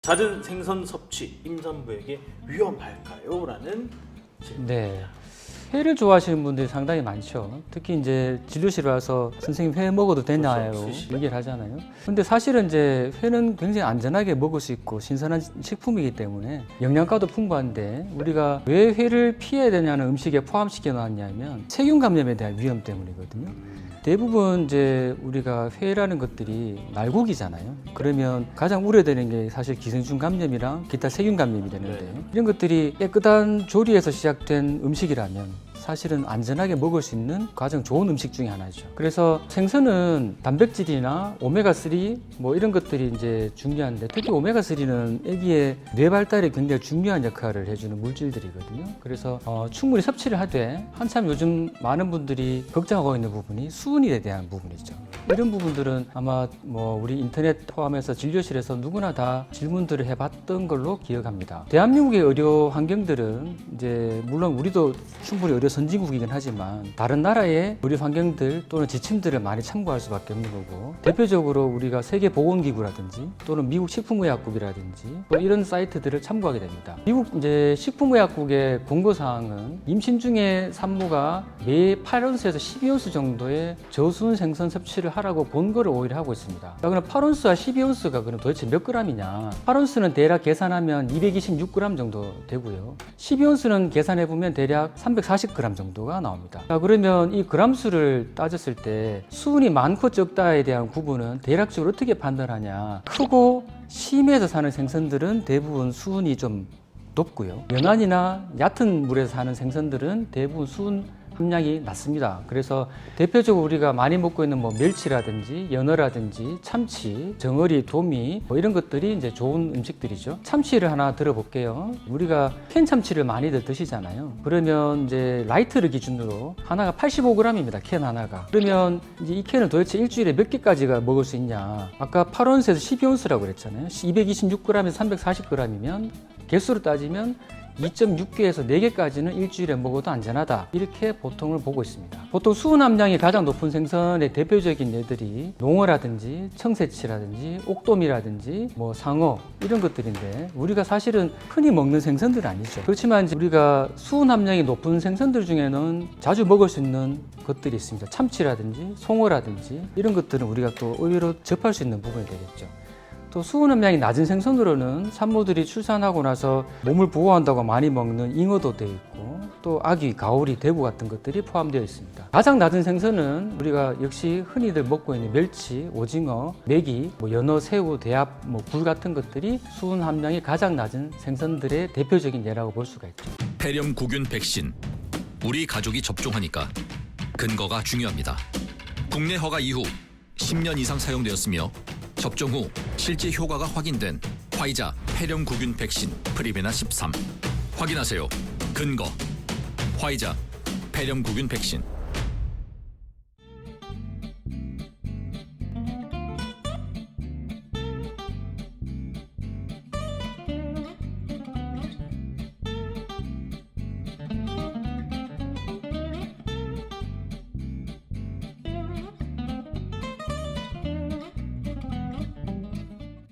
잦은 생선 섭취 임산부에게 위험할까요? 라는 질문. 네. 회를 좋아하시는 분들이 상당히 많죠. 특히 이제 진료실에 와서 선생님 회 먹어도 되나요? 그렇죠. 얘기를 하잖아요. 근데 사실은 이제 회는 굉장히 안전하게 먹을 수 있고 신선한 식품이기 때문에 영양가도 풍부한데 우리가 왜 회를 피해야 되냐는 음식에 포함시켜 놨냐면 세균 감염에 대한 위험 때문이거든요. 대부분 이제 우리가 회라는 것들이 날고기잖아요. 그러면 가장 우려되는 게 사실 기생충 감염이랑 기타 세균 감염이 되는데 이런 것들이 깨끗한 조리에서 시작된 음식이라면 사실은 안전하게 먹을 수 있는 가장 좋은 음식 중에 하나죠. 그래서 생선은 단백질이나 오메가3 뭐 이런 것들이 이제 중요한데 특히 오메가3는 아기의 뇌 발달에 굉장히 중요한 역할을 해주는 물질들이거든요. 그래서 충분히 섭취를 하되 한참 요즘 많은 분들이 걱정하고 있는 부분이 수은에 대한 부분이죠. 이런 부분들은 아마 뭐 우리 인터넷 포함해서 진료실에서 누구나 다 질문들을 해봤던 걸로 기억합니다. 대한민국의 의료 환경들은 이제 물론 우리도 충분히 의료 선진국이긴 하지만 다른 나라의 의료 환경들 또는 지침들을 많이 참고할 수밖에 없는 거고 대표적으로 우리가 세계보건기구라든지 또는 미국 식품의약국이라든지 또 이런 사이트들을 참고하게 됩니다. 미국 이제 식품의약국의 권고사항은 임신 중에 산모가 매 8온스에서 12온스 정도의 저수은 생선 섭취를 하라고 권고를 오히려 하고 있습니다. 그럼 8온스와 12온스가 그럼 도대체 몇 g이냐? 8온스는 대략 계산하면 226g 정도 되고요. 12온스는 계산해보면 대략 340g 정도가 나옵니다. 자, 그러면 이 그람수를 따졌을 때 수은이 많고 적다에 대한 구분은 대략적으로 어떻게 판단하냐? 크고 심해에서 사는 생선들은 대부분 수은이 좀 높고요. 연안이나 얕은 물에서 사는 생선들은 대부분 수은 함량이 낮습니다. 그래서 대표적으로 우리가 많이 먹고 있는 뭐 멸치라든지 연어라든지 참치, 정어리, 도미 뭐 이런 것들이 이제 좋은 음식들이죠. 참치를 하나 들어볼게요. 우리가 캔 참치를 많이들 드시잖아요. 그러면 이제 라이트를 기준으로 하나가 85g입니다. 캔 하나가. 그러면 이제 이 캔을 도대체 일주일에 몇 개까지가 먹을 수 있냐? 아까 8온스에서 12온스라고 그랬잖아요. 226g에서 340g이면 개수로 따지면 2.6개에서 4개까지는 일주일에 먹어도 안전하다 이렇게 보통을 보고 있습니다. 보통 수은 함량이 가장 높은 생선의 대표적인 예들이 농어라든지 청새치라든지 옥돔이라든지 뭐 상어 이런 것들인데 우리가 사실은 흔히 먹는 생선들은 아니죠. 그렇지만 이제 우리가 수은 함량이 높은 생선들 중에는 자주 먹을 수 있는 것들이 있습니다. 참치라든지 송어라든지 이런 것들은 우리가 또 의외로 접할 수 있는 부분이 되겠죠. 또 수은 함량이 낮은 생선으로는 산모들이 출산하고 나서 몸을 보호한다고 많이 먹는 잉어도 되어 있고 또 아귀, 가오리, 대구 같은 것들이 포함되어 있습니다. 가장 낮은 생선은 우리가 역시 흔히들 먹고 있는 멸치, 오징어, 메기, 뭐 연어, 새우, 대합, 뭐 굴 같은 것들이 수은 함량이 가장 낮은 생선들의 대표적인 예라고 볼 수가 있죠. 폐렴구균 백신. 우리 가족이 접종하니까 근거가 중요합니다. 국내 허가 이후 10년 이상 사용되었으며 접종 후 실제 효과가 확인된 화이자 폐렴구균 백신 프리베나 13. 확인하세요. 근거. 화이자 폐렴구균 백신.